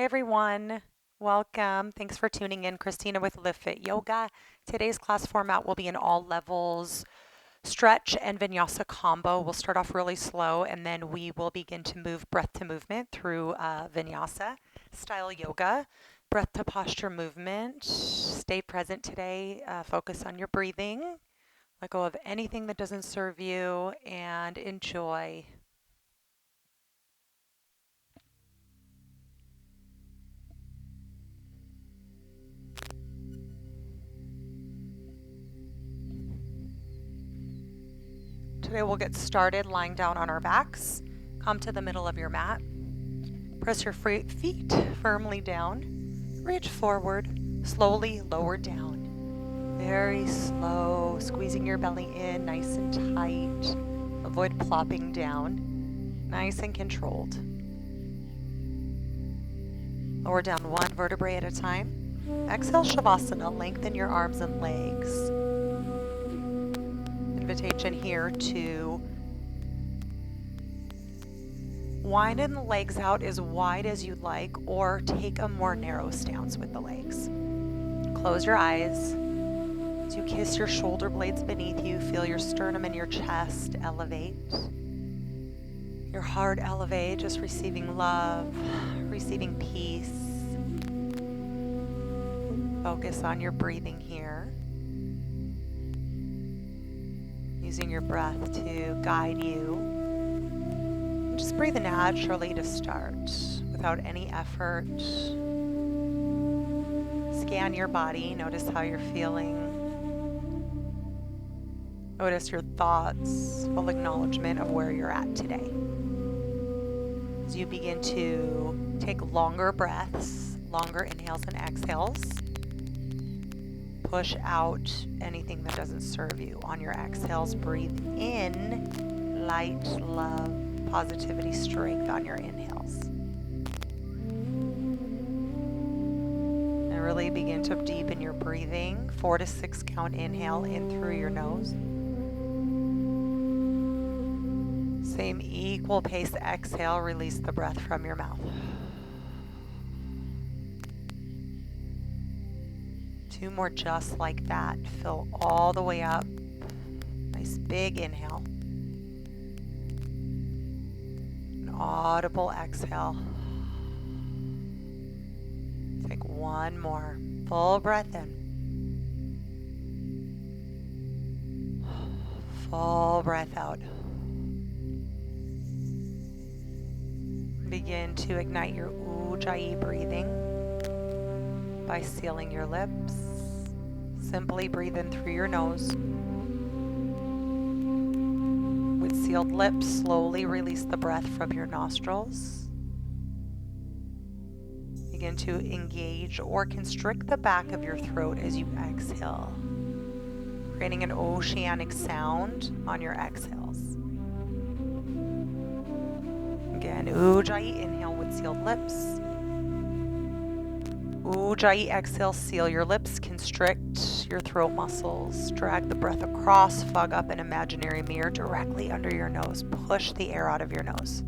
everyone. Welcome. Thanks for tuning in. Christina with Live Fit Yoga. Today's class format will be an all levels stretch and vinyasa combo. We'll start off really slow and then we will begin to move breath to movement through vinyasa style yoga. Breath to posture movement. Stay present today. Focus on your breathing. Let go of anything that doesn't serve you and enjoy. Today we'll get started lying down on our backs. Come to the middle of your mat. Press your feet firmly down. Reach forward. Slowly lower down. Very slow. Squeezing your belly in nice and tight. Avoid plopping down. Nice and controlled. Lower down one vertebrae at a time. Exhale, Shavasana. Lengthen your arms and legs. Invitation here to widen the legs out as wide as you'd like, or take a more narrow stance with the legs. Close your eyes. As you kiss your shoulder blades beneath you, feel your sternum and your chest elevate. Your heart elevate, just receiving love, receiving peace. Focus on your breathing here. Using your breath to guide you. And just breathe naturally to start without any effort. Scan your body. Notice how you're feeling. Notice your thoughts. Full acknowledgement of where you're at today. As you begin to take longer breaths, longer inhales and exhales. Push out anything that doesn't serve you. On your exhales, breathe in light, love, positivity, strength on your inhales. And really begin to deepen your breathing. 4 to 6 count inhale in through your nose. Same equal pace exhale, release the breath from your mouth. 2 more just like that. Fill all the way up. Nice big inhale. An audible exhale. Take 1 more. Full breath in. Full breath out. Begin to ignite your Ujjayi breathing by sealing your lips. Simply breathe in through your nose. With sealed lips, slowly release the breath from your nostrils. Begin to engage or constrict the back of your throat as you exhale, creating an oceanic sound on your exhales. Again, Ujjayi inhale with sealed lips. Ujjayi exhale, seal your lips, constrict your throat muscles, drag the breath across, fog up an imaginary mirror directly under your nose. Push the air out of your nose.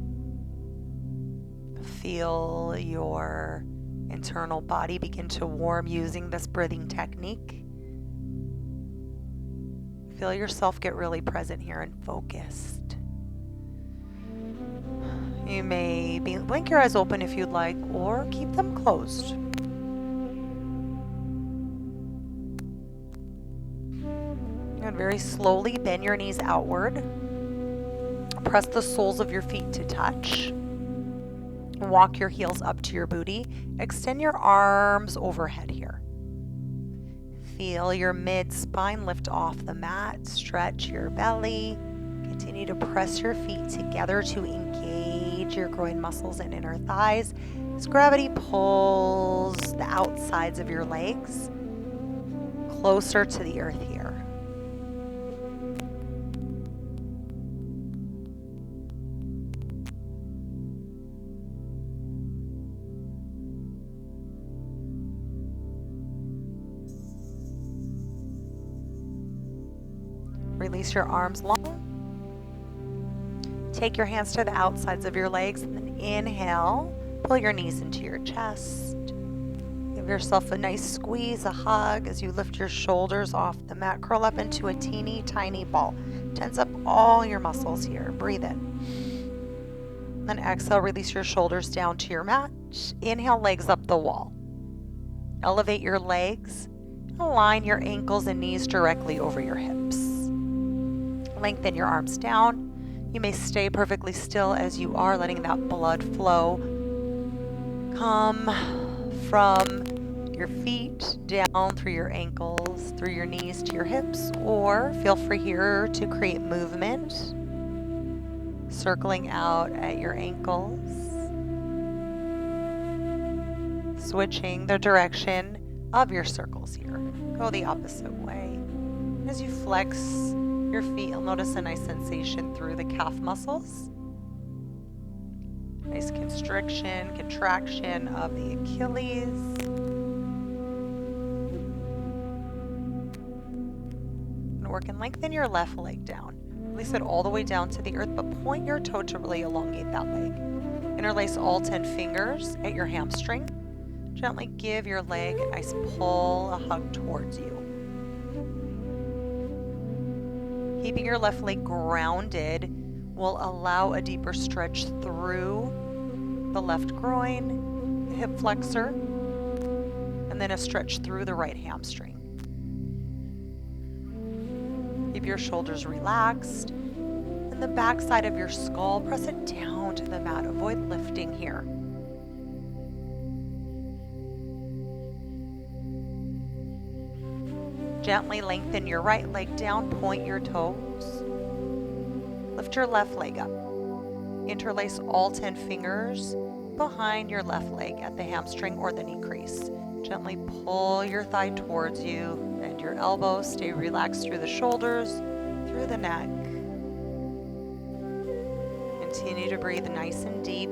Feel your internal body begin to warm using this breathing technique. Feel yourself get really present here and focused. You may blink your eyes open if you'd like, or keep them closed. And very slowly bend your knees outward. Press the soles of your feet to touch. Walk your heels up to your booty. Extend your arms overhead here. Feel your mid-spine lift off the mat. Stretch your belly. Continue to press your feet together to engage your groin muscles and inner thighs as gravity pulls the outsides of your legs closer to the earth here. Release your arms long. Take your hands to the outsides of your legs and then inhale. Pull your knees into your chest. Give yourself a nice squeeze, a hug as you lift your shoulders off the mat. Curl up into a teeny tiny ball. Tense up all your muscles here. Breathe in. Then exhale, release your shoulders down to your mat. Inhale, legs up the wall. Elevate your legs. Align your ankles and knees directly over your hips. Lengthen your arms down. You may stay perfectly still as you are, letting that blood flow come from your feet down through your ankles, through your knees to your hips, or feel free here to create movement, circling out at your ankles, switching the direction of your circles here. Go the opposite way. As you flex your feet, you'll notice a nice sensation through the calf muscles. Nice constriction, contraction of the Achilles. And work and lengthen your left leg down. Release it all the way down to the earth, but point your toe to really elongate that leg. Interlace all 10 fingers at your hamstring. Gently give your leg a nice pull, a hug towards you. Keeping your left leg grounded will allow a deeper stretch through the left groin, the hip flexor, and then a stretch through the right hamstring. Keep your shoulders relaxed, and the back side of your skull, press it down to the mat. Avoid lifting here. Gently lengthen your right leg down, point your toes. Lift your left leg up. Interlace all 10 fingers behind your left leg at the hamstring or the knee crease. Gently pull your thigh towards you, bend your elbows, stay relaxed through the shoulders, through the neck. Continue to breathe nice and deep.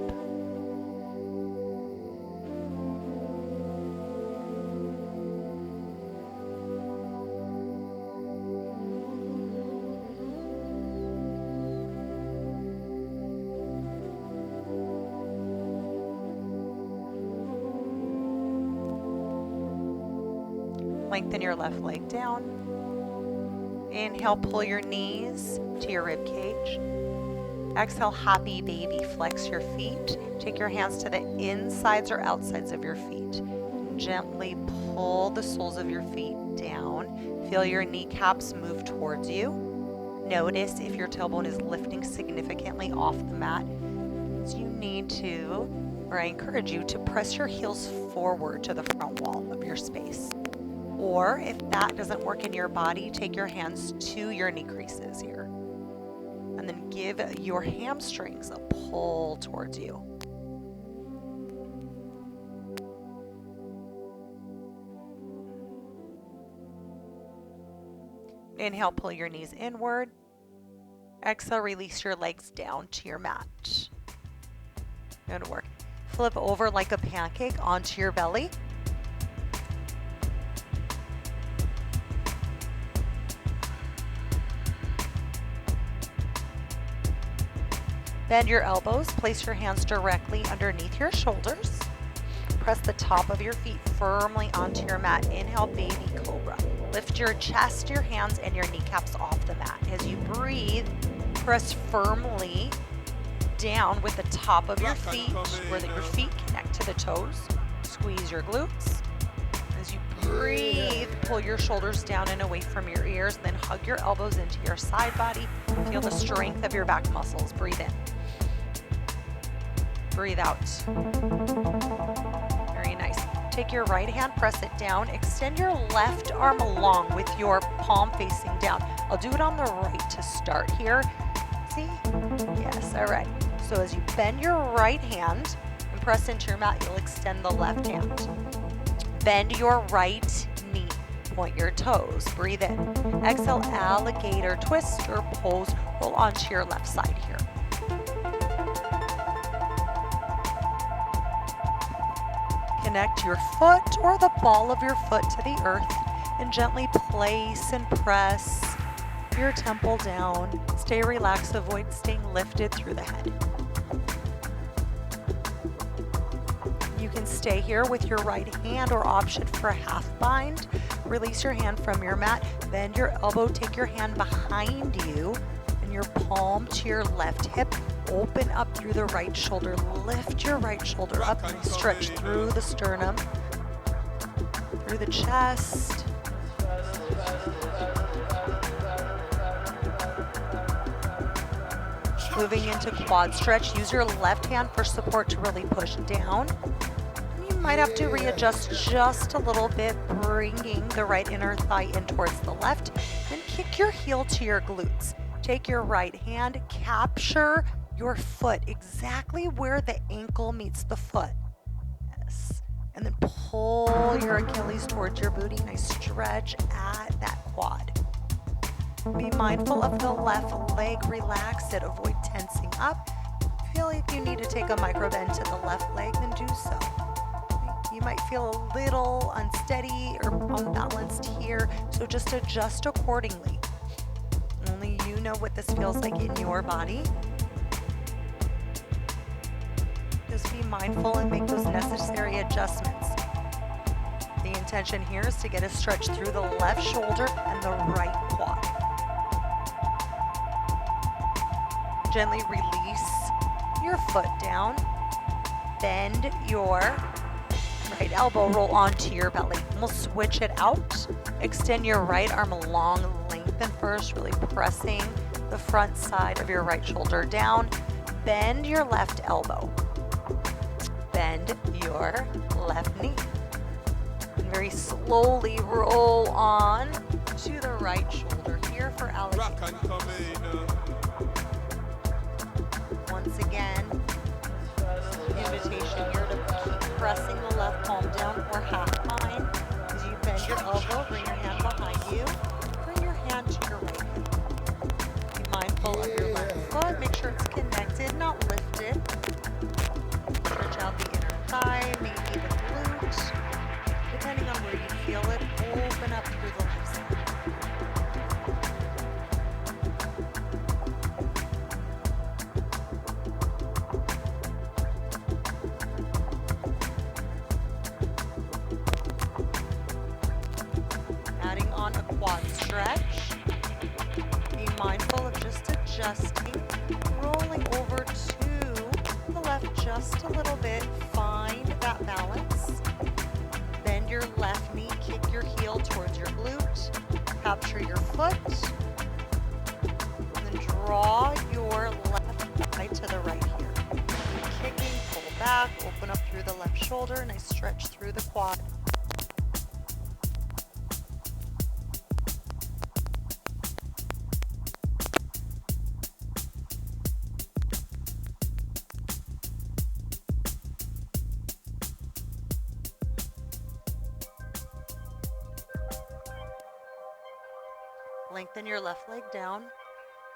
Lengthen your left leg down. Inhale, pull your knees to your rib cage. Exhale, happy baby, flex your feet. Take your hands to the insides or outsides of your feet. Gently pull the soles of your feet down. Feel your kneecaps move towards you. Notice if your tailbone is lifting significantly off the mat. So you need to, or I encourage you to press your heels forward to the front wall of your space. Or if that doesn't work in your body, take your hands to your knee creases here. And then give your hamstrings a pull towards you. Inhale, pull your knees inward. Exhale, release your legs down to your mat. Good work. Flip over like a pancake onto your belly. Bend your elbows, place your hands directly underneath your shoulders. Press the top of your feet firmly onto your mat. Inhale, baby cobra. Lift your chest, your hands, and your kneecaps off the mat. As you breathe, press firmly down with the top of your feet, where your feet connect to the toes. Squeeze your glutes. As you breathe, pull your shoulders down and away from your ears, then hug your elbows into your side body. Feel the strength of your back muscles. Breathe in. Breathe out. Very nice. Take your right hand, press it down. Extend your left arm long with your palm facing down. I'll do it on the right to start here. See? Yes, all right. So as you bend your right hand and press into your mat, you'll extend the left hand. Bend your right knee. Point your toes. Breathe in. Exhale, alligator twist or pose. Roll onto your left side here. Connect your foot or the ball of your foot to the earth and gently place and press your temple down. Stay relaxed. Avoid staying lifted through the head. Stay here with your right hand, or option for a half bind. Release your hand from your mat. Bend your elbow. Take your hand behind you and your palm to your left hip. Open up through the right shoulder. Lift your right shoulder up and stretch through the sternum, through the chest. Moving into quad stretch. Use your left hand for support to really push down. You might have to readjust just a little bit, bringing the right inner thigh in towards the left. Then kick your heel to your glutes. Take your right hand, capture your foot exactly where the ankle meets the foot. Yes. And then pull your Achilles towards your booty. Nice stretch at that quad. Be mindful of the left leg. Relax it. Avoid tensing up. Feel like you need to take a micro bend to the left leg, then do so. You might feel a little unsteady or unbalanced here, so just adjust accordingly. Only you know what this feels like in your body. Just be mindful and make those necessary adjustments. The intention here is to get a stretch through the left shoulder and the right quad. Gently release your foot down. Bend your right elbow, roll onto your belly. We'll switch it out. Extend your right arm along, lengthen first, really pressing the front side of your right shoulder down. Bend your left elbow. Bend your left knee. And very slowly roll on to the right shoulder here for alligator. Once again, invitation here to keep pressing the left palm down or half bind. As you bend your elbow, bring your hand behind you. Bring your hand to your right hip. Be mindful of your left foot. Make sure it's connected, not lifted. Stretch out the inner thigh, maybe the glute. Depending on where you feel it, open up through the left side. Adding on a quad stretch. Be mindful of just adjusting, rolling over to the left just a little bit. Find that balance. Bend your left knee, kick your heel towards your glute. Capture your foot. And then draw your left thigh to the right here. Kicking, pull back, open up through the left shoulder. Nice stretch through the quad. Lengthen your left leg down.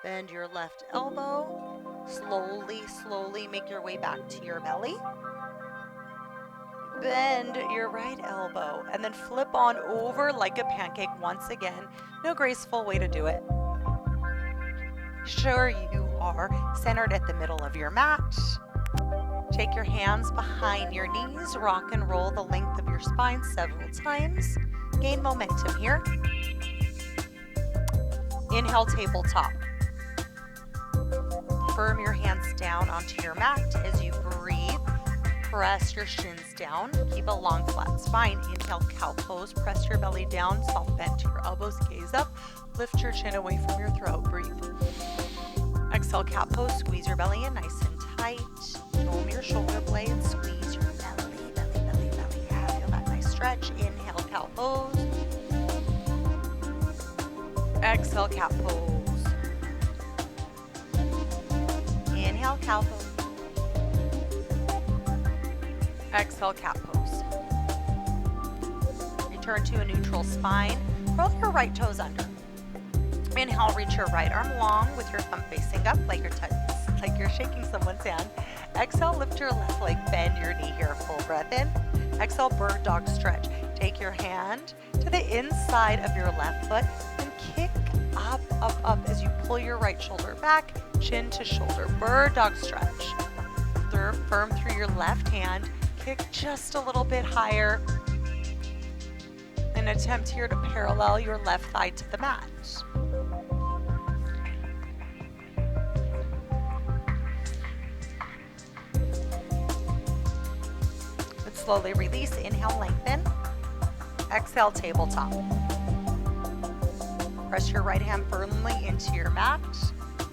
Bend your left elbow. Slowly, slowly make your way back to your belly. Bend your right elbow and then flip on over like a pancake once again. No graceful way to do it. Sure you are centered at the middle of your mat. Take your hands behind your knees. Rock and roll the length of your spine several times. Gain momentum here. Inhale, tabletop. Firm your hands down onto your mat as you breathe. Press your shins down. Keep a long, flat spine. Inhale, cow pose. Press your belly down. Soft bend to your elbows. Gaze up. Lift your chin away from your throat. Breathe. Exhale, cat pose. Squeeze your belly in nice and tight. Dome your shoulder blades. Squeeze your belly, belly, belly, belly. Yeah, feel that nice stretch. Inhale, cow pose. Exhale, cat pose. Inhale, cow pose. Exhale, cat pose. Return to a neutral spine. Roll your right toes under. Inhale, reach your right arm long with your thumb facing up like you're shaking someone's hand. Exhale, lift your left leg, bend your knee here. Full breath in. Exhale, bird dog stretch. Take your hand to the inside of your left foot and kick up, up, up as you pull your right shoulder back, chin to shoulder. Bird dog stretch. Firm through your left hand. Kick just a little bit higher. And attempt here to parallel your left thigh to the mat. But slowly release. Inhale, lengthen. Exhale, tabletop. Press your right hand firmly into your mat.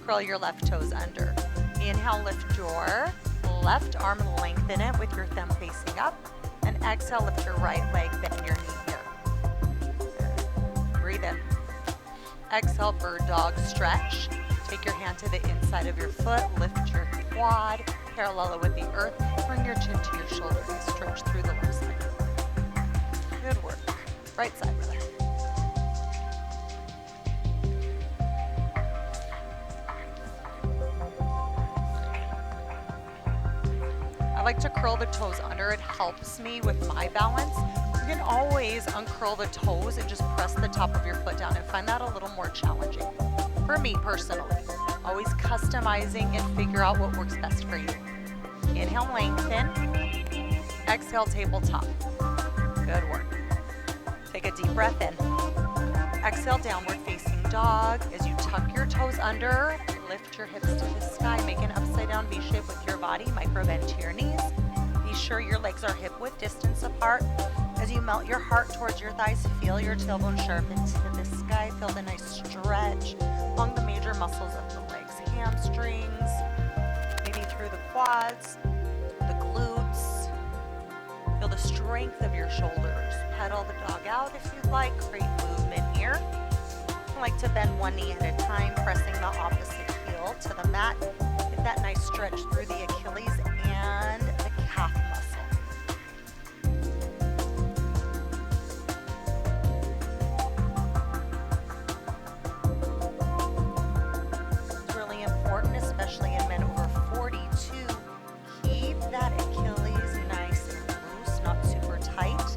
Curl your left toes under. Inhale, lift your left arm, lengthen it with your thumb facing up. And exhale, lift your right leg, bend your knee here. Breathe in. Exhale, bird dog stretch. Take your hand to the inside of your foot, lift your quad, parallel it with the earth. Bring your chin to your shoulder and stretch through the left side. Good work. Right side, brother. I like to curl the toes under. It helps me with my balance. You can always uncurl the toes and just press the top of your foot down and find that a little more challenging. For me personally, always customizing and figure out what works best for you. Inhale, lengthen. Exhale, tabletop. Good work. Take a deep breath in. Exhale, downward facing dog. As you tuck your toes under, lift your hips to the sky. Make an upside down V shape with your body. Micro bend to your knees. Be sure your legs are hip width distance apart. As you melt your heart towards your thighs, feel your tailbone sharpen to the sky. Feel the nice stretch along the major muscles of the legs. Hamstrings, maybe through the quads, the glutes. Feel the strength of your shoulders. Pedal the dog out if you'd like. Great movement here. I like to bend one knee at a time, pressing the opposite heel to the mat. Get that nice stretch through the Achilles and the calf muscle. It's really important, especially in men over 40, to keep that Achilles nice and loose, not super tight.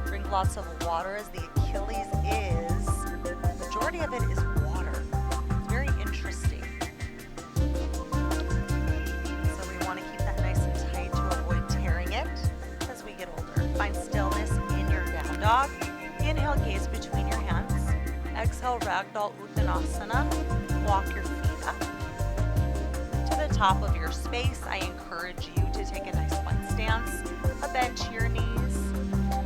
Drink lots of water, as the Achilles is, the majority of it is water. It's very interesting. So we want to keep that nice and tight to avoid tearing it as we get older. Find stillness in your down dog. Inhale, gaze between your hands. Exhale, ragdoll uttanasana. Walk your feet up to the top of your space. I encourage you to take a nice one stance, a bend to your knees.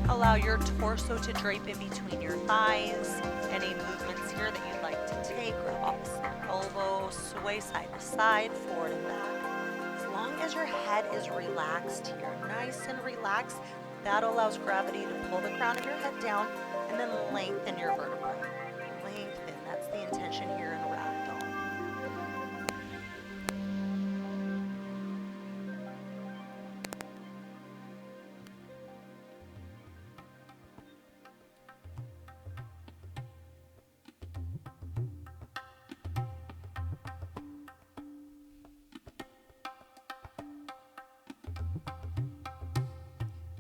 Allow your torso to drape in between your thighs. Any movements here that you'd like to take, grab opposite elbow, sway side to side, forward and back. As long as your head is relaxed here, nice and relaxed, that allows gravity to pull the crown of your head down and then lengthen your vertebrae. Lengthen, that's the intention here in ragdoll.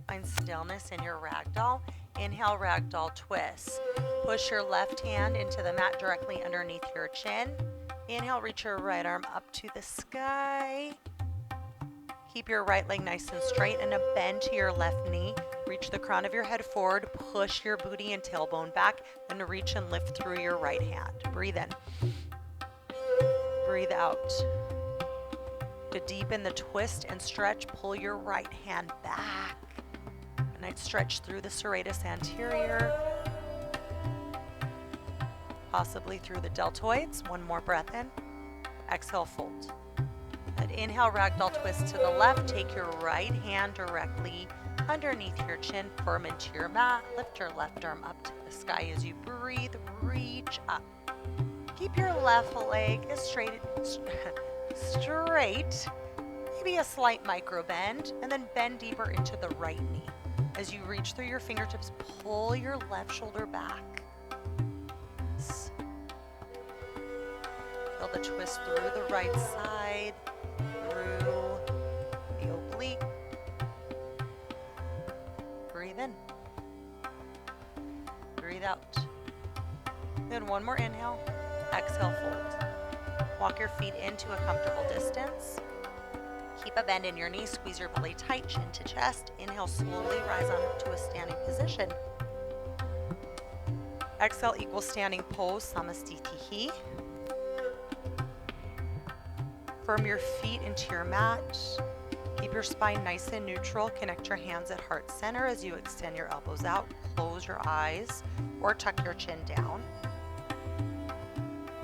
Find stillness in your ragdoll. Inhale, ragdoll twist. Push your left hand into the mat directly underneath your chin. Inhale, reach your right arm up to the sky. Keep your right leg nice and straight and a bend to your left knee. Reach the crown of your head forward. Push your booty and tailbone back. Then reach and lift through your right hand. Breathe in. Breathe out. To deepen the twist and stretch, pull your right hand back. A nice stretch through the serratus anterior, possibly through the deltoids. One more breath in. Exhale, fold. And inhale, ragdoll twist to the left. Take your right hand directly underneath your chin, firm into your mat. Lift your left arm up to the sky as you breathe. Reach up. Keep your left leg as straight. Maybe a slight micro bend, and then bend deeper into the right knee. As you reach through your fingertips, pull your left shoulder back. Feel the twist through the right side, through the oblique. Breathe in. Breathe out. Then one more inhale. Exhale, fold. Walk your feet into a comfortable distance. Keep a bend in your knees, squeeze your belly tight, chin to chest. Inhale, slowly rise on up to a standing position. Exhale, equal standing pose, Samastitihi. Firm your feet into your mat. Keep your spine nice and neutral. Connect your hands at heart center as you extend your elbows out. Close your eyes or tuck your chin down.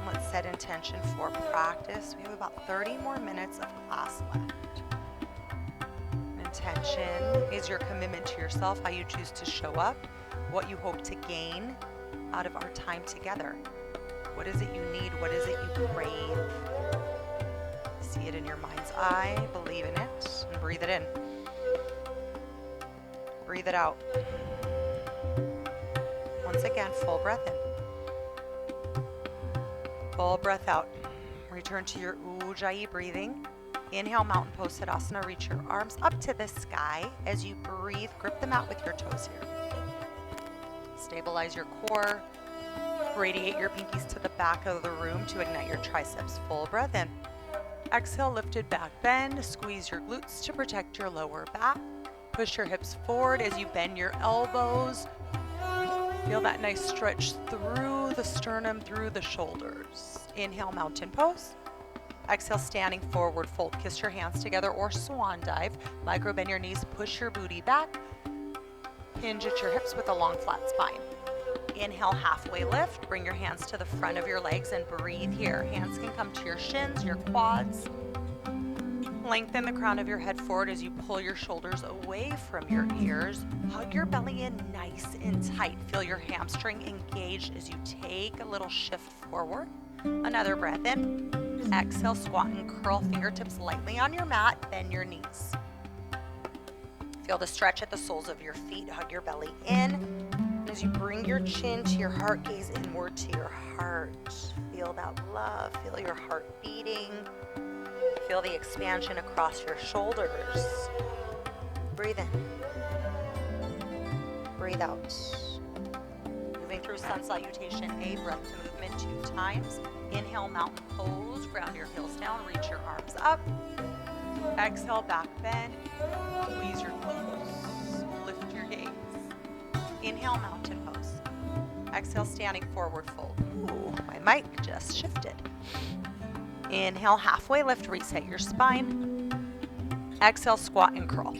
Let's set intention for practice. We have about 30 more minutes of class left. Intention is your commitment to yourself, how you choose to show up, what you hope to gain out of our time together. What is it you need? What is it you crave? See it in your mind's eye, believe in it, and breathe it in. Breathe it out. Once again, full breath in. Full breath out. Return to your Ujjayi breathing. Inhale, mountain pose, Tadasana. Reach your arms up to the sky. As you breathe, grip them out with your toes here. Stabilize your core. Radiate your pinkies to the back of the room to ignite your triceps. Full breath in. Exhale, lifted back bend. Squeeze your glutes to protect your lower back. Push your hips forward as you bend your elbows. Feel that nice stretch through the sternum, through the shoulders. Inhale, mountain pose. Exhale, standing forward fold. Kiss your hands together or swan dive. Micro bend your knees, push your booty back. Hinge at your hips with a long flat spine. Inhale, halfway lift. Bring your hands to the front of your legs and breathe here. Hands can come to your shins, your quads. Lengthen the crown of your head forward as you pull your shoulders away from your ears. Hug your belly in nice and tight. Feel your hamstring engaged as you take a little shift forward. Another breath in. Exhale, squat and curl, fingertips lightly on your mat. Bend your knees. Feel the stretch at the soles of your feet. Hug your belly in. As you bring your chin to your heart, gaze inward to your heart. Feel that love. Feel your heart beating. Feel the expansion across your shoulders. Breathe in. Breathe out. Moving through sun salutation, a breath to movement 2 times. Inhale, mountain pose. Ground your heels down. Reach your arms up. Exhale, back bend. Squeeze your glutes. Lift your gaze. Inhale, mountain pose. Exhale, standing forward fold. Ooh, my mic just shifted. Inhale, halfway lift, reset your spine. Exhale, squat and curl.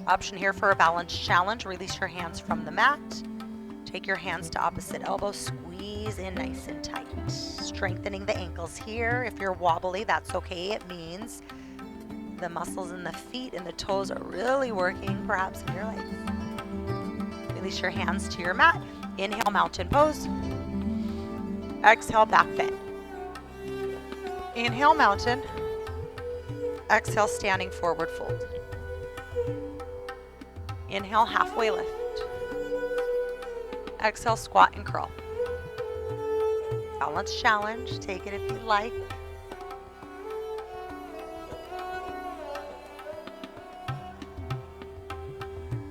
Option here for a balance challenge. Release your hands from the mat. Take your hands to opposite elbows. Squeeze in nice and tight. Strengthening the ankles here. If you're wobbly, that's okay. It means the muscles in the feet and the toes are really working, perhaps in your legs. Release your hands to your mat. Inhale, mountain pose. Exhale, back bend. Inhale, mountain. Exhale, standing forward fold. Inhale, halfway lift. Exhale, squat and curl. Balance challenge. Take it if you like.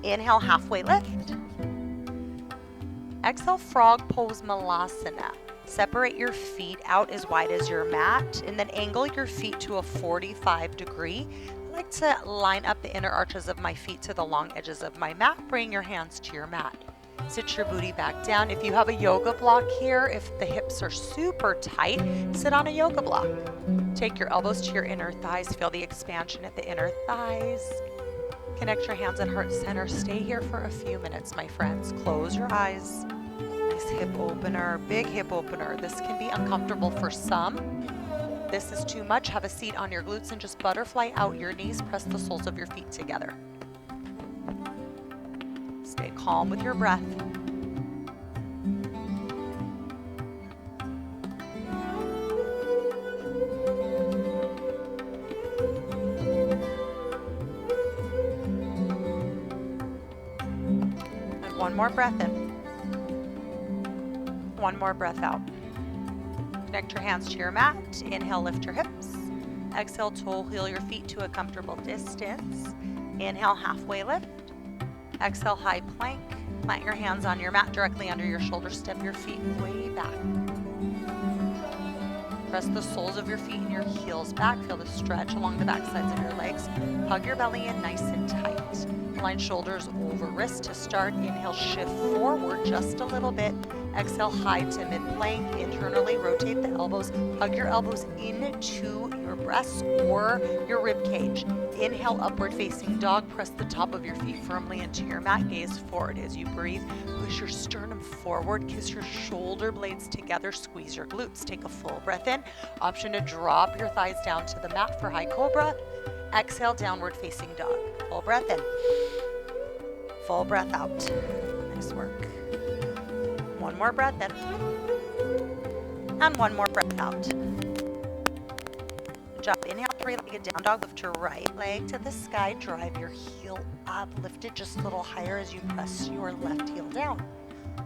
Inhale, halfway lift. Exhale, frog pose, Malasana. Separate your feet out as wide as your mat and then angle your feet to a 45 degree. I like to line up the inner arches of my feet to the long edges of my mat. Bring your hands to your mat. Sit your booty back down. If you have a yoga block here, if the hips are super tight, sit on a yoga block. Take your elbows to your inner thighs. Feel the expansion at the inner thighs. Connect your hands at heart center. Stay here for a few minutes, my friends. Close your eyes. Nice hip opener, big hip opener. This can be uncomfortable for some. This is too much. Have a seat on your glutes and just butterfly out your knees. Press the soles of your feet together. Stay calm with your breath. And one more breath in. One more breath out. Connect your hands to your mat. Inhale, lift your hips. Exhale, toe heel your feet to a comfortable distance. Inhale, halfway lift. Exhale, high plank. Plant your hands on your mat directly under your shoulders. Step your feet way back. Press the soles of your feet and your heels back. Feel the stretch along the back sides of your legs. Hug your belly in nice and tight. Align shoulders over wrists to start. Inhale, shift forward just a little bit. Exhale, high to mid-plank. Internally rotate the elbows. Hug your elbows into your breasts or your rib cage. Inhale, upward facing dog. Press the top of your feet firmly into your mat. Gaze forward as you breathe. Push your sternum forward. Kiss your shoulder blades together. Squeeze your glutes. Take a full breath in. Option to drop your thighs down to the mat for high cobra. Exhale, downward facing dog. Full breath in. Full breath out. Nice work. One more breath in. And one more breath out. Good job. Inhale, three-legged down dog. Lift your right leg to the sky. Drive your heel up. Lift it just a little higher as you press your left heel down.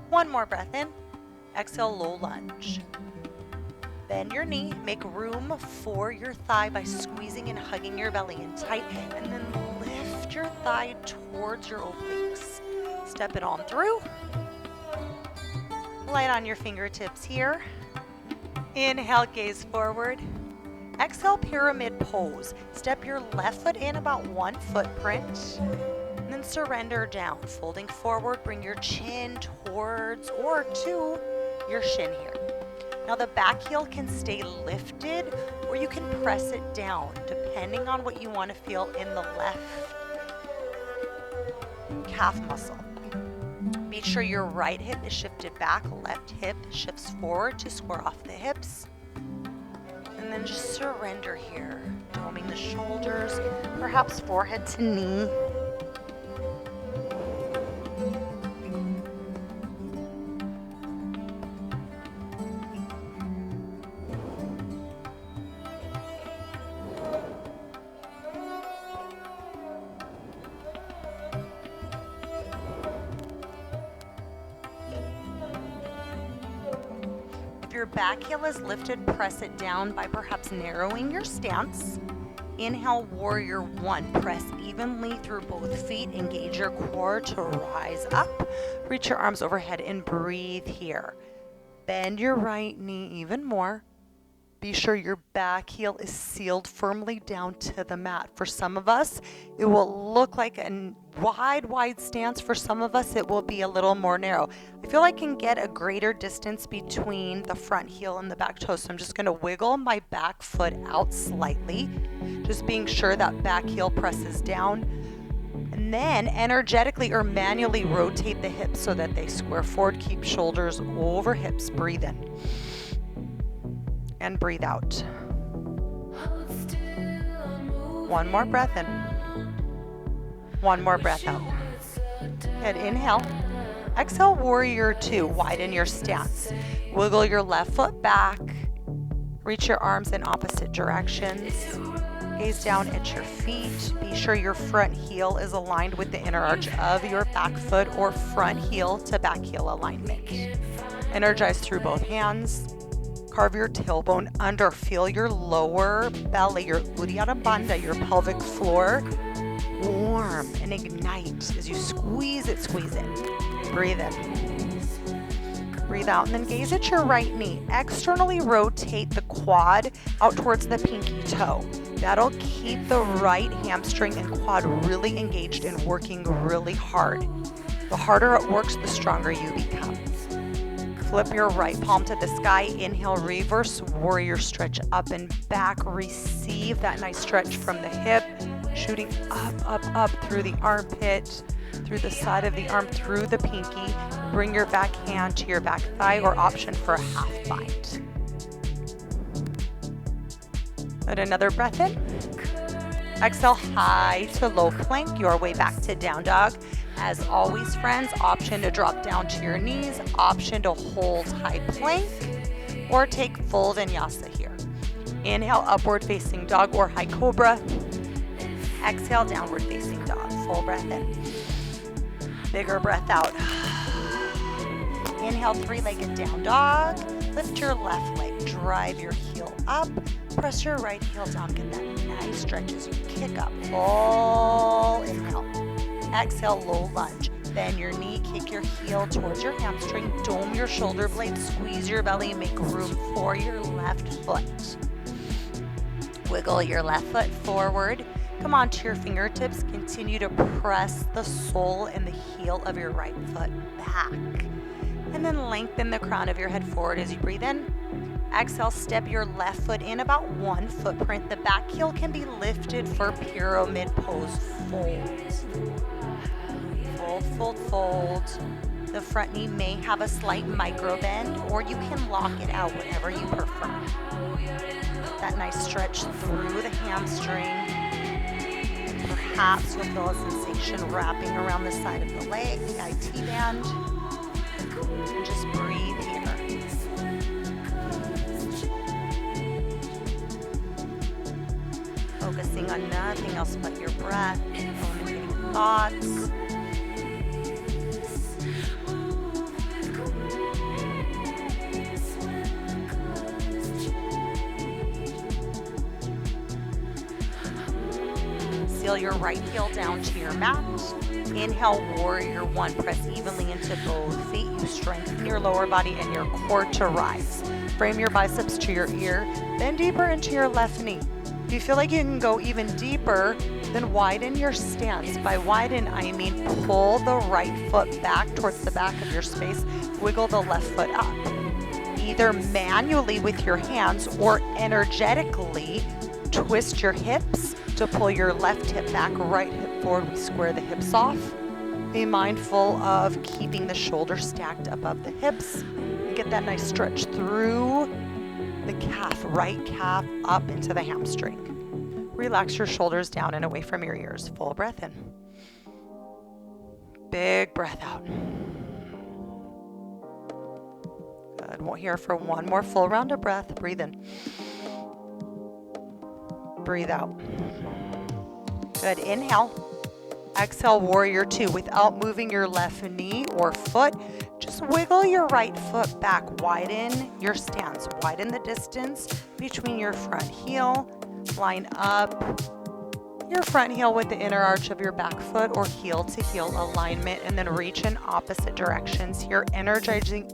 One more breath in. Exhale, low lunge. Bend your knee. Make room for your thigh by squeezing and hugging your belly in tight. And then lift your thigh towards your obliques. Step it on through. Light on your fingertips here. Inhale, gaze forward. Exhale, pyramid pose. Step your left foot in about 1 footprint. And then surrender down. Folding forward, bring your chin towards or to your shin here. Now the back heel can stay lifted or you can press it down depending on what you want to feel in the left calf muscle. Be sure your right hip is shifted back, left hip shifts forward to square off the hips. And then just surrender here, doming the shoulders, perhaps forehead to knee. Your back heel is lifted, press it down by perhaps narrowing your stance. Inhale, warrior one. Press evenly through both feet. Engage your core to rise up. Reach your arms overhead and breathe here. Bend your right knee even more. Be sure your back heel is sealed firmly down to the mat. For some of us, it will look like a wide stance. For some of us, it will be a little more narrow. I feel I can get a greater distance between the front heel and the back toe. So I'm just going to wiggle my back foot out slightly. Just being sure that back heel presses down. And then energetically or manually rotate the hips so that they square forward. Keep shoulders over hips. Breathe in. And breathe out. One more breath in. One more breath out. Good. Inhale. Exhale, warrior two. Widen your stance. Wiggle your left foot back. Reach your arms in opposite directions. Gaze down at your feet. Be sure your front heel is aligned with the inner arch of your back foot or front heel to back heel alignment. Energize through both hands. Carve your tailbone under. Feel your lower belly, your Uddiyana Bandha, your pelvic floor, warm and ignite as you squeeze it, squeeze it. Breathe in. Breathe out and then gaze at your right knee. Externally rotate the quad out towards the pinky toe. That'll keep the right hamstring and quad really engaged and working really hard. The harder it works, the stronger you become. Flip your right palm to the sky. Inhale, reverse warrior stretch up and back. Receive that nice stretch from the hip, shooting up through the armpit, through the side of the arm, through the pinky. Bring your back hand to your back thigh or option for a half bind. And another breath in. Exhale, high to low plank, your way back to down dog. As always, friends, option to drop down to your knees, option to hold high plank, or take full vinyasa here. Inhale, upward facing dog or high cobra. Exhale, downward facing dog. Full breath in. Bigger breath out. Inhale, three-legged down dog. Lift your left leg, drive your heel up. Press your right heel down, get that nice stretch as you kick up. Full inhale. Exhale, low lunge. Bend your knee, kick your heel towards your hamstring, dome your shoulder blades, squeeze your belly, make room for your left foot. Wiggle your left foot forward. Come onto your fingertips. Continue to press the sole and the heel of your right foot back. And then lengthen the crown of your head forward as you breathe in. Exhale, step your left foot in about 1 footprint. The back heel can be lifted for pyramid pose. Fold. Fold, fold, fold. The front knee may have a slight micro bend, or you can lock it out, whatever you prefer. That nice stretch through the hamstring. Perhaps you'll feel a sensation wrapping around the side of the leg, the IT band. And just breathe here. Focusing on nothing else but your breath, eliminating thoughts. Seal your right heel down to your mat. Inhale, warrior one. Press evenly into both feet. You strengthen your lower body and your core to rise. Frame your biceps to your ear. Bend deeper into your left knee. If you feel like you can go even deeper, then widen your stance. By widen, I mean pull the right foot back towards the back of your space. Wiggle the left foot up. Either manually with your hands or energetically twist your hips to pull your left hip back, right hip forward. We square the hips off. Be mindful of keeping the shoulders stacked above the hips. Get that nice stretch through the calf, right calf up into the hamstring. Relax your shoulders down and away from your ears. Full breath in. Big breath out. Good. We'll here for one more full round of breath. Breathe in. Breathe out. Good. Inhale. Exhale, warrior two. Without moving your left knee or foot, just wiggle your right foot back. Widen your stance. Widen the distance between your front heel. Line up your front heel with the inner arch of your back foot or heel to heel alignment, and then reach in opposite directions here, energizing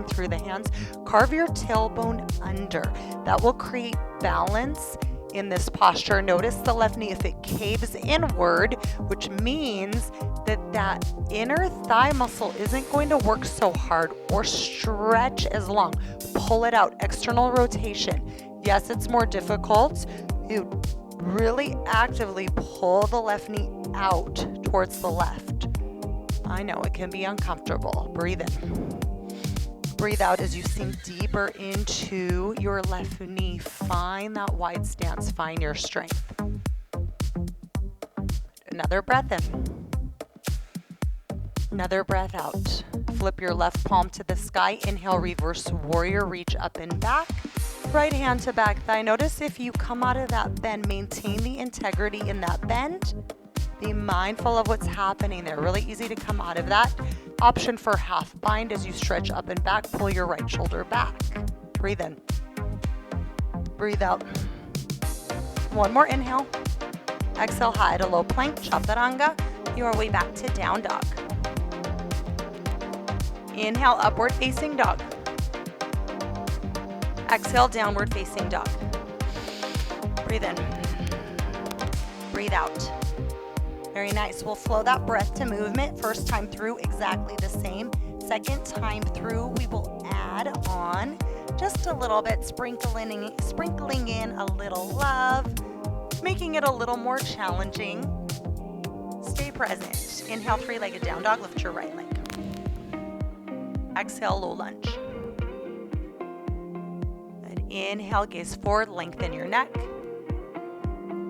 through the hands. Carve your tailbone under. That will create balance in this posture. Notice the left knee if it caves inward, which means that inner thigh muscle isn't going to work so hard or stretch as long. Pull it out. External rotation. Yes, it's more difficult. You really actively pull the left knee out towards the left. I know it can be uncomfortable. Breathe in. Breathe out as you sink deeper into your left knee. Find that wide stance. Find your strength. Another breath in. Another breath out. Flip your left palm to the sky. Inhale, reverse warrior. Reach up and back. Right hand to back thigh. Notice if you come out of that bend, maintain the integrity in that bend. Be mindful of what's happening there. Really easy to come out of that. Option for half bind as you stretch up and back. Pull your right shoulder back. Breathe in. Breathe out. One more inhale. Exhale, high to low plank, chaturanga. Your way back to down dog. Inhale, upward facing dog. Exhale, downward facing dog. Breathe in. Breathe out. Very nice. We'll flow that breath to movement. First time through, exactly the same. Second time through, we will add on just a little bit, sprinkling in a little love, making it a little more challenging. Stay present. Inhale, three-legged down dog. Lift your right leg. Exhale, low lunge. Good. Inhale, gaze forward, lengthen your neck.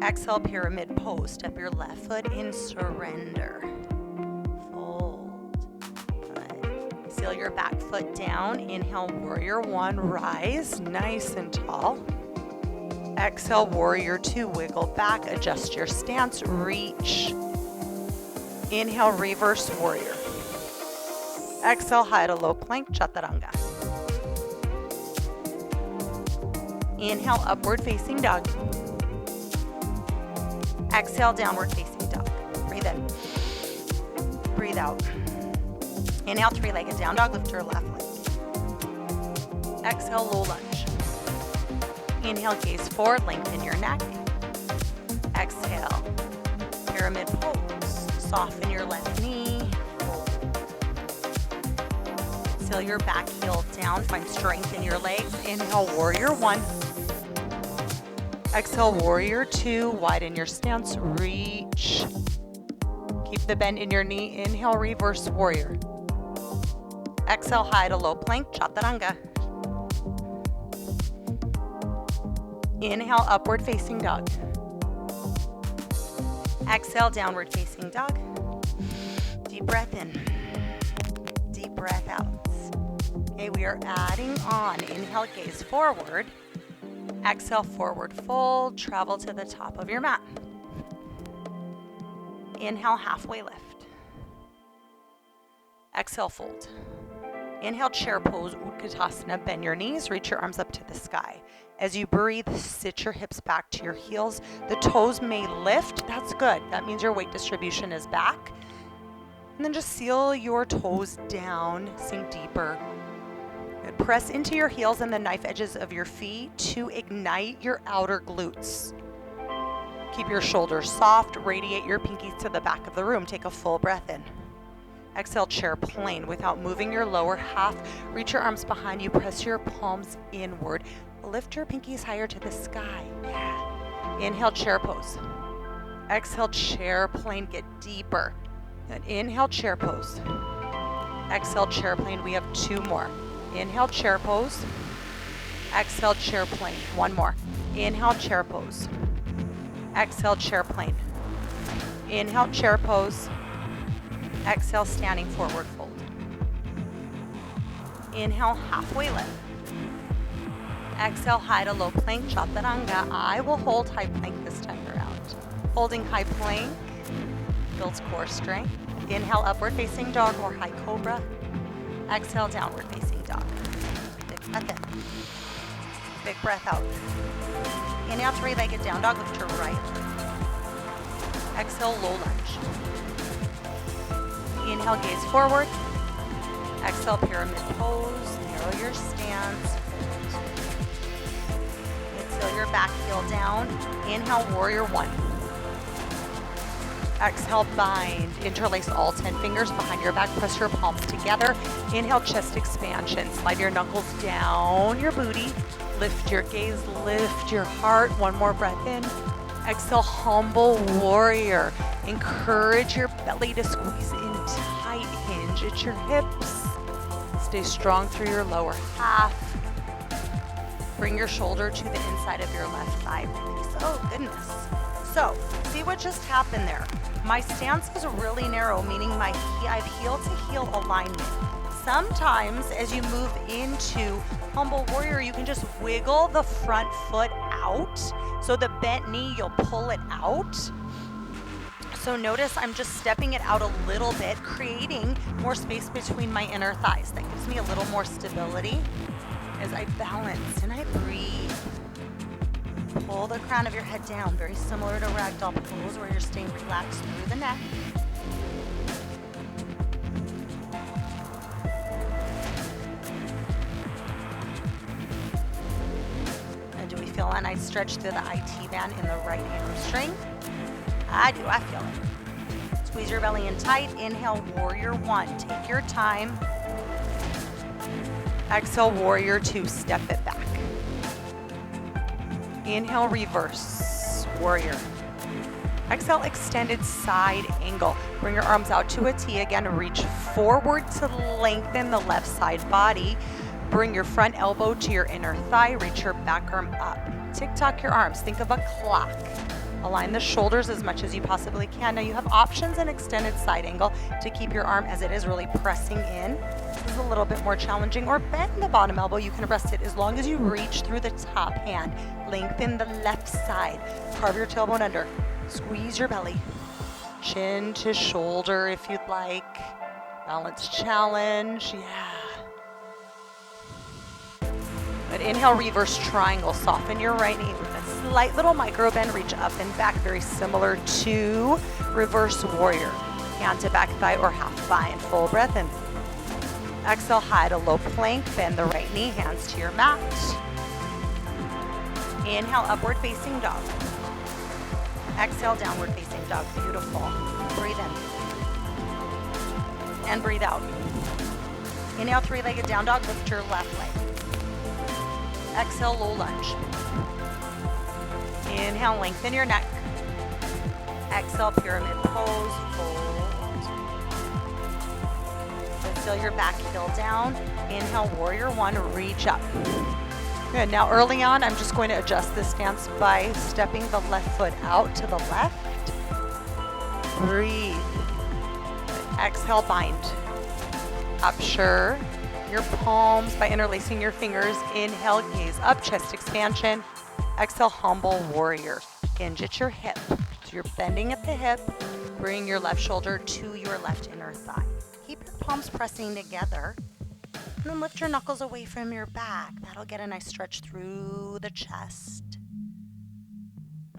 Exhale, pyramid pose. Step your left foot in, surrender. Fold. Good. Seal your back foot down. Inhale, warrior one, rise, nice and tall. Exhale, warrior two, wiggle back, adjust your stance, reach. Inhale, reverse warrior. Exhale, high to low plank, chaturanga. Inhale, upward facing dog. Exhale, downward facing dog. Breathe in. Breathe out. Inhale, three-legged down dog, lift your left leg. Exhale, low lunge. Inhale, gaze forward, lengthen your neck. Exhale, pyramid pose. Soften your left knee. Exhale your back heel down, find strength in your legs. Inhale, warrior one. Exhale, warrior two, widen your stance, reach. Keep the bend in your knee. Inhale, reverse warrior. Exhale, high to low plank, chaturanga. Inhale, upward facing dog. Exhale, downward facing dog. Deep breath in. Deep breath out. Okay, we are adding on. Inhale, gaze forward. Exhale, forward fold. Travel to the top of your mat. Inhale, halfway lift. Exhale, fold. Inhale, chair pose, Utkatasana. Bend your knees, reach your arms up to the sky. As you breathe, sit your hips back to your heels. The toes may lift. That's good. That means your weight distribution is back. And then just seal your toes down, sink deeper. Good. Press into your heels and the knife edges of your feet to ignite your outer glutes. Keep your shoulders soft. Radiate your pinkies to the back of the room. Take a full breath in. Exhale, chair plane without moving your lower half. Reach your arms behind you. Press your palms inward. Lift your pinkies higher to the sky. Yeah. Inhale, chair pose. Exhale, chair plane. Get deeper. Good. Inhale, chair pose. Exhale, chair plane. We have two more. Inhale, chair pose. Exhale, chair plane. One more. Inhale, chair pose. Exhale, chair plane. Inhale, chair pose. Exhale, standing forward fold. Inhale, halfway lift. Exhale, high to low plank, chaturanga. I will hold high plank this time around. Holding high plank builds core strength. Inhale, upward facing dog or high cobra. Exhale, downward facing dog. Big breath in. Big breath out. Inhale, three-legged down dog, lift your right leg. Exhale, low lunge. Inhale, gaze forward. Exhale, pyramid pose. Narrow your stance. Exhale your back heel down. Inhale, warrior one. Exhale, bind. Interlace all 10 fingers behind your back. Press your palms together. Inhale, chest expansion. Slide your knuckles down your booty. Lift your gaze, lift your heart. One more breath in. Exhale, humble warrior. Encourage your belly to squeeze in tight. Hinge at your hips. Stay strong through your lower half. Bring your shoulder to the inside of your left thigh. Release. Oh, goodness. So, see what just happened there? My stance is really narrow, meaning I have heel to heel alignment. Sometimes as you move into humble warrior, you can just wiggle the front foot out. So the bent knee, you'll pull it out. So notice I'm just stepping it out a little bit, creating more space between my inner thighs. That gives me a little more stability as I balance and I breathe. Pull the crown of your head down, very similar to ragdoll pose where you're staying relaxed through the neck. And do we feel a nice stretch through the IT band in the right hamstring? I do, I feel it. Squeeze your belly in tight. Inhale, warrior one. Take your time. Exhale, warrior two. Step it back. Inhale, reverse, warrior. Exhale, extended side angle. Bring your arms out to a T again. Reach forward to lengthen the left side body. Bring your front elbow to your inner thigh. Reach your back arm up. Tick-tock your arms. Think of a clock. Align the shoulders as much as you possibly can. Now you have options in extended side angle to keep your arm as it is really pressing in. This is a little bit more challenging. Or bend the bottom elbow. You can rest it as long as you reach through the top hand. Lengthen the left side. Carve your tailbone under. Squeeze your belly. Chin to shoulder if you'd like. Balance challenge. Yeah. Good. Inhale, reverse triangle. Soften your right knee with a slight little micro bend. Reach up and back, very similar to reverse warrior. hand to back thigh or half thigh, and full breath in. Exhale, high to low plank, bend the right knee, hands to your mat. Inhale, upward facing dog. Exhale, downward facing dog. Beautiful. Breathe in. And breathe out. Inhale, three-legged down dog. Lift your left leg. Exhale, low lunge. Inhale, lengthen your neck. Exhale, pyramid pose. Fold. Feel your back heel down. Inhale, warrior one, reach up. Good. Now early on, I'm just going to adjust this stance by stepping the left foot out to the left. Breathe. Exhale, bind. Upshur your palms by interlacing your fingers. Inhale, gaze up, chest expansion. Exhale, humble warrior. Hinge at your hip. So you're bending at the hip. Bring your left shoulder to your left inner thigh. Keep your palms pressing together. And then lift your knuckles away from your back. That'll get a nice stretch through the chest.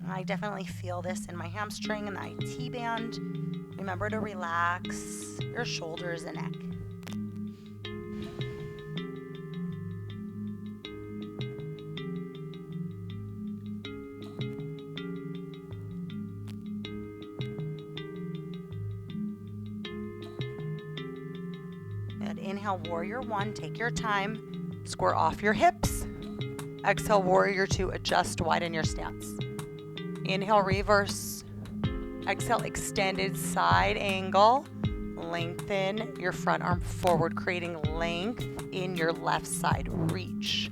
And I definitely feel this in my hamstring and the IT band. Remember to relax your shoulders and neck. Inhale, warrior one, take your time. Square off your hips. Exhale, warrior two, adjust, widen your stance. Inhale, reverse. Exhale, extended side angle. Lengthen your front arm forward, creating length in your left side. Reach.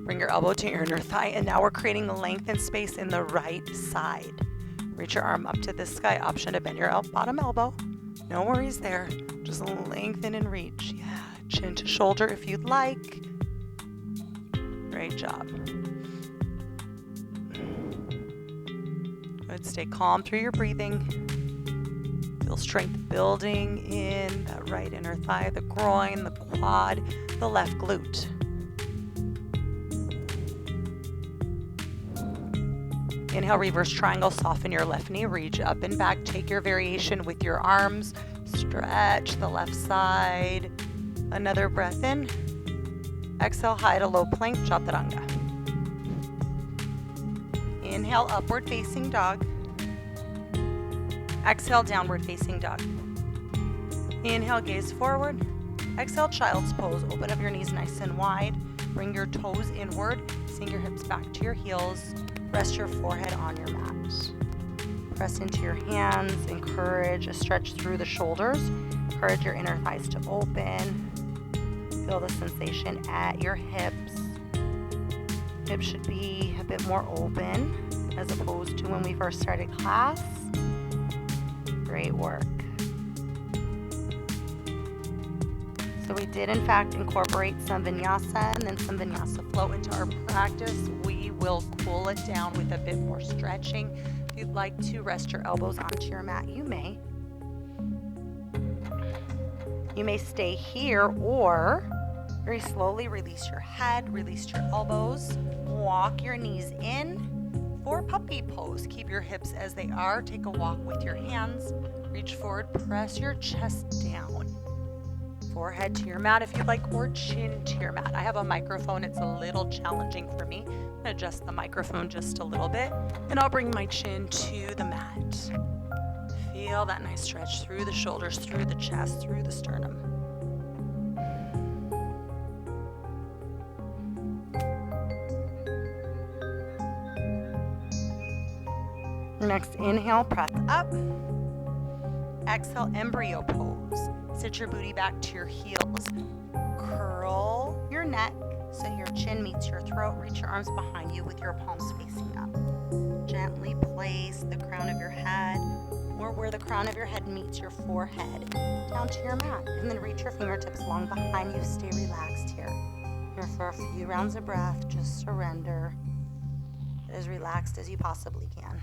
Bring your elbow to your inner thigh, and now we're creating length and space in the right side. Reach your arm up to the sky. Option to bend your bottom elbow. No worries there. Just lengthen and reach. Yeah, chin to shoulder if you'd like. Great job. Good. Stay calm through your breathing. Feel strength building in that right inner thigh, the groin, the quad, the left glute. Inhale, reverse triangle, soften your left knee, reach up and back. Take your variation with your arms. Stretch the left side. Another breath in. Exhale, high to low plank, chaturanga. Inhale, upward facing dog. Exhale, downward facing dog. Inhale, gaze forward. Exhale, child's pose. Open up your knees nice and wide. Bring your toes inward. Sink your hips back to your heels. Rest your forehead on your mat. Press into your hands. Encourage a stretch through the shoulders. Encourage your inner thighs to open. Feel the sensation at your hips. Hips should be a bit more open as opposed to when we first started class. Great work. So we did in fact incorporate some Vinyasa and then some Vinyasa flow into our practice. We will cool it down with a bit more stretching. If you'd like to rest your elbows onto your mat, you may. You may stay here or very slowly release your head, release your elbows, walk your knees in for puppy pose. Keep your hips as they are. Take a walk with your hands. Reach forward, press your chest down. Forehead to your mat if you'd like, or chin to your mat. I have a microphone. It's a little challenging for me. I'm going to adjust the microphone just a little bit, and I'll bring my chin to the mat. Feel that nice stretch through the shoulders, through the chest, through the sternum. Next, inhale, press up. Exhale, embryo pose. Sit your booty back to your heels. Curl your neck so your chin meets your throat. Reach your arms behind you with your palms facing up. Gently place the crown of your head, or where the crown of your head meets your forehead, down to your mat. And then reach your fingertips long behind you. Stay relaxed here. Here for a few rounds of breath. Just surrender. As relaxed as you possibly can.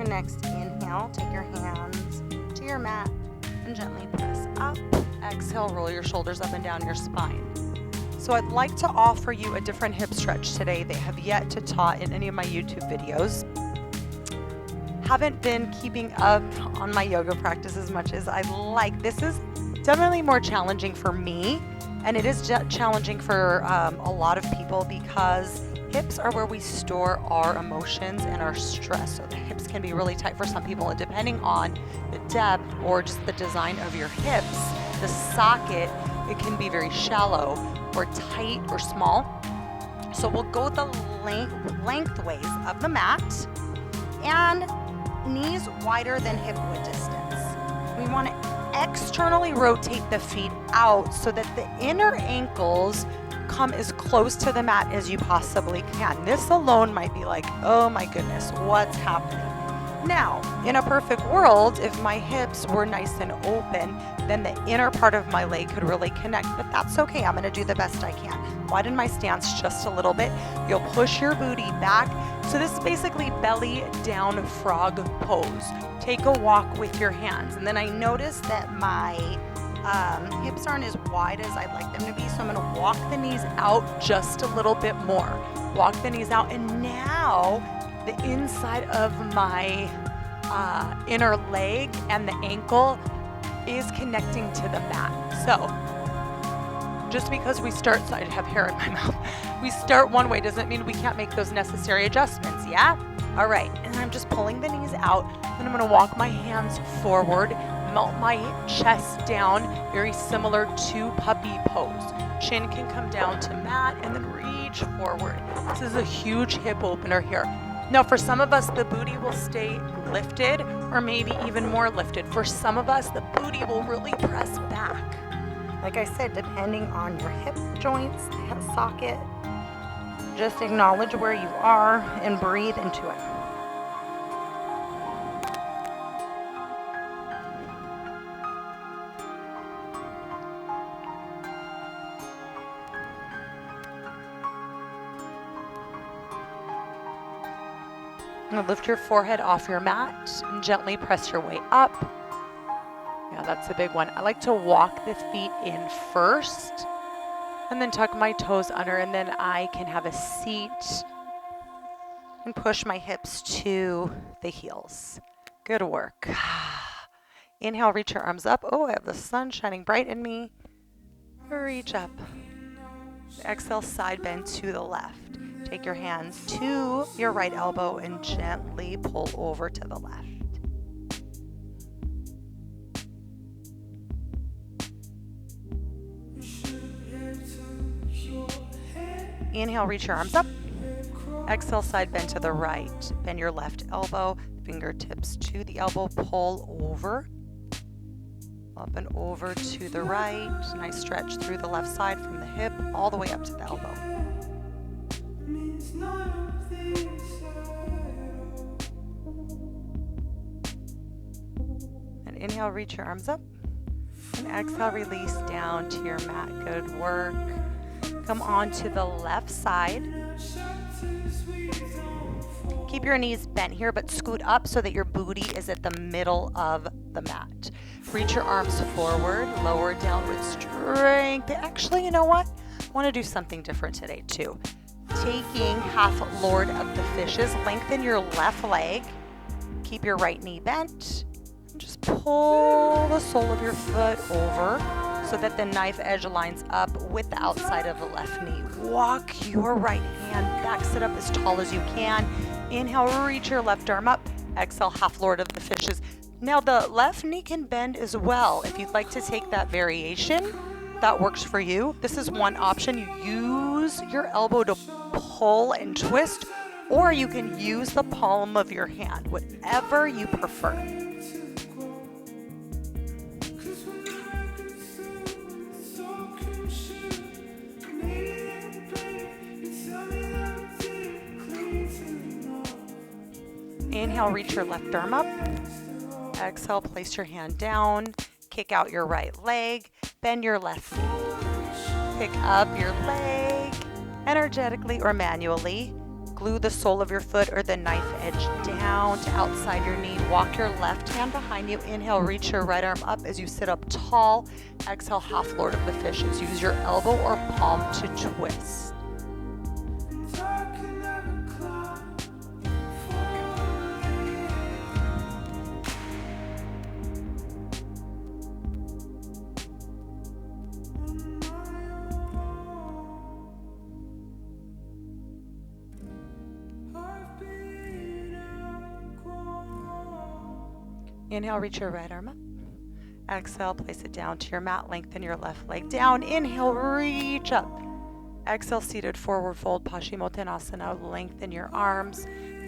And next inhale, take your hands to your mat and gently press up. Exhale, roll your shoulders up and down your spine. So I'd like to offer you a different hip stretch today. They have yet to taught in any of my YouTube videos. Haven't been keeping up on my yoga practice as much as I'd like. This is definitely more challenging for me, and it is challenging for a lot of people because hips are where we store our emotions and our stress. So the hips can be really tight for some people, and depending on the depth or just the design of your hips, the socket, it can be very shallow or tight or small. So we'll go the lengthways of the mat and knees wider than hip width distance. We want to externally rotate the feet out so that the inner ankles come as close to the mat as you possibly can. This alone might be like, oh my goodness, what's happening? Now, in a perfect world, if my hips were nice and open, then the inner part of my leg could really connect, but that's okay. I'm going to do the best I can. Widen my stance just a little bit. You'll push your booty back. So this is basically belly down frog pose. Take a walk with your hands. And then I notice that my hips aren't as wide as I'd like them to be, so I'm going to walk the knees out just a little bit more. Walk the knees out, and now the inside of my inner leg and the ankle is connecting to the mat. So just because we start, so I have hair in my mouth, we start one way doesn't mean we can't make those necessary adjustments, yeah? All right, and I'm just pulling the knees out, and I'm gonna walk my hands forward, melt my chest down, very similar to puppy pose. Chin can come down to mat and then reach forward. This is a huge hip opener here. Now, for some of us, the booty will stay lifted or maybe even more lifted. For some of us, the booty will really press back. Like I said, depending on your hip joints, the hip socket, just acknowledge where you are and breathe into it. Now lift your forehead off your mat and gently press your way up. Yeah, that's a big one. I like to walk the feet in first and then tuck my toes under, and then I can have a seat and push my hips to the heels. Good work. Inhale, reach your arms up. Oh, I have the sun shining bright in me. Reach up. Exhale, side bend to the left. Take your hands to your right elbow and gently pull over to the left. Inhale, reach your arms up. Exhale, side bend to the right. Bend your left elbow, fingertips to the elbow, pull over. Up and over to the right. Nice stretch through the left side from the hip all the way up to the elbow. And inhale, reach your arms up. And exhale, release down to your mat. Good work. Come on to the left side. Keep your knees bent here, but scoot up so that your booty is at the middle of the mat. Reach your arms forward, lower downward strength. Actually, you know what? I want to do something different today too. Taking half Lord of the Fishes, lengthen your left leg. Keep your right knee bent. Just pull the sole of your foot over so that the knife edge lines up with the outside of the left knee. Walk your right hand back, sit up as tall as you can. Inhale, reach your left arm up. Exhale, half Lord of the Fishes. Now the left knee can bend as well. If you'd like to take that variation, that works for you. This is one option. You use your elbow to pull and twist, or you can use the palm of your hand, whatever you prefer. Inhale, reach your left arm up. Exhale, place your hand down. Kick out your right leg. Bend your left knee. Pick up your leg energetically or manually. glue the sole of your foot or the knife edge down to outside your knee. Walk your left hand behind you. Inhale, reach your right arm up as you sit up tall. Exhale, half lord of the fishes. Use your elbow or palm to twist. Inhale, reach your right arm up. Exhale, place it down to your mat. Lengthen your left leg down. Inhale, reach up. Exhale, seated forward fold, Paschimottanasana. Lengthen your arms.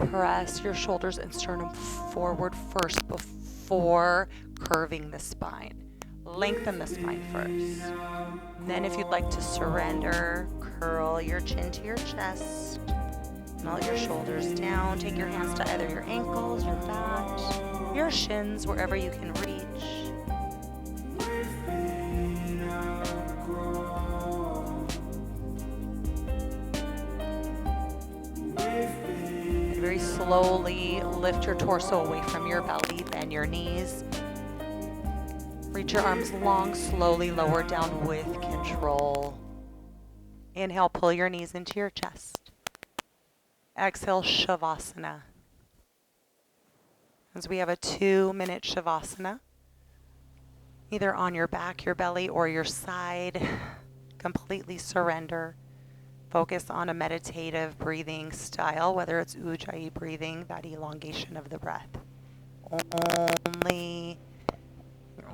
Press your shoulders and sternum forward first before curving the spine. Lengthen the spine first. And then if you'd like to surrender, curl your chin to your chest. Melt your shoulders down. Take your hands to either your ankles, your back, your shins, wherever you can reach. And very slowly lift your torso away from your belly, bend your knees. Reach your arms long, slowly lower down with control. Inhale, pull your knees into your chest. Exhale, Shavasana. As we have a 2-minute Shavasana, either on your back, your belly, or your side. Completely surrender. Focus on a meditative breathing style, whether it's Ujjayi breathing, that elongation of the breath. Your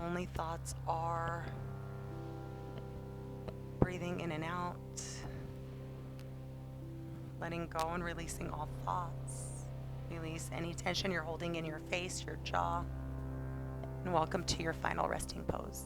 only thoughts are breathing in and out, letting go and releasing all thoughts. Release any tension you're holding in your face, your jaw, and welcome to your final resting pose.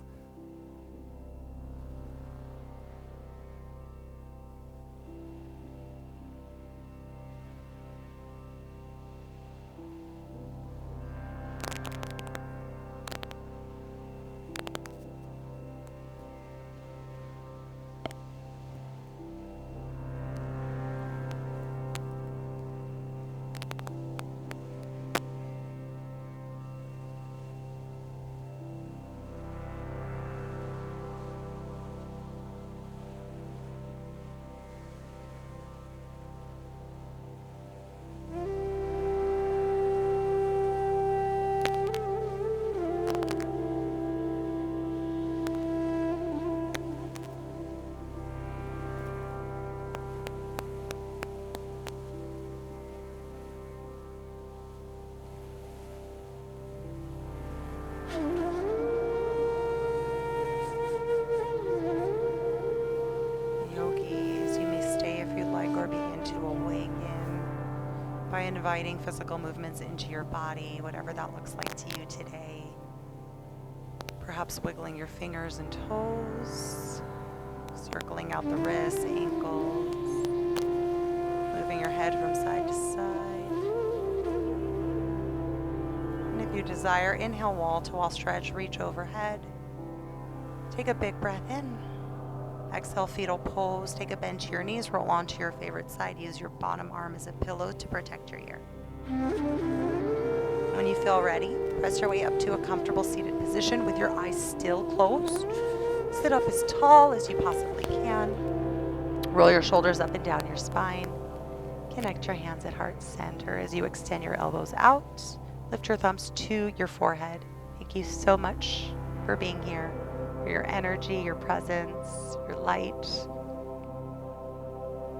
By inviting physical movements into your body, whatever that looks like to you today. Perhaps wiggling your fingers and toes, circling out the wrists, ankles, moving your head from side to side. And if you desire, inhale, wall to wall stretch, reach overhead. Take a big breath in. Exhale, fetal pose. Take a bend to your knees, roll onto your favorite side. Use your bottom arm as a pillow to protect your ear. When you feel ready, press your way up to a comfortable seated position with your eyes still closed. Sit up as tall as you possibly can. Roll your shoulders up and down your spine. Connect your hands at heart center as you extend your elbows out. Lift your thumbs to your forehead. Thank you so much for being here, for your energy, your presence, your light.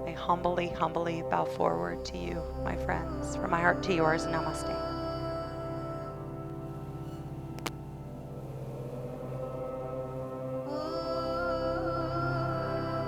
I humbly bow forward to you, my friends. From my heart to yours, namaste.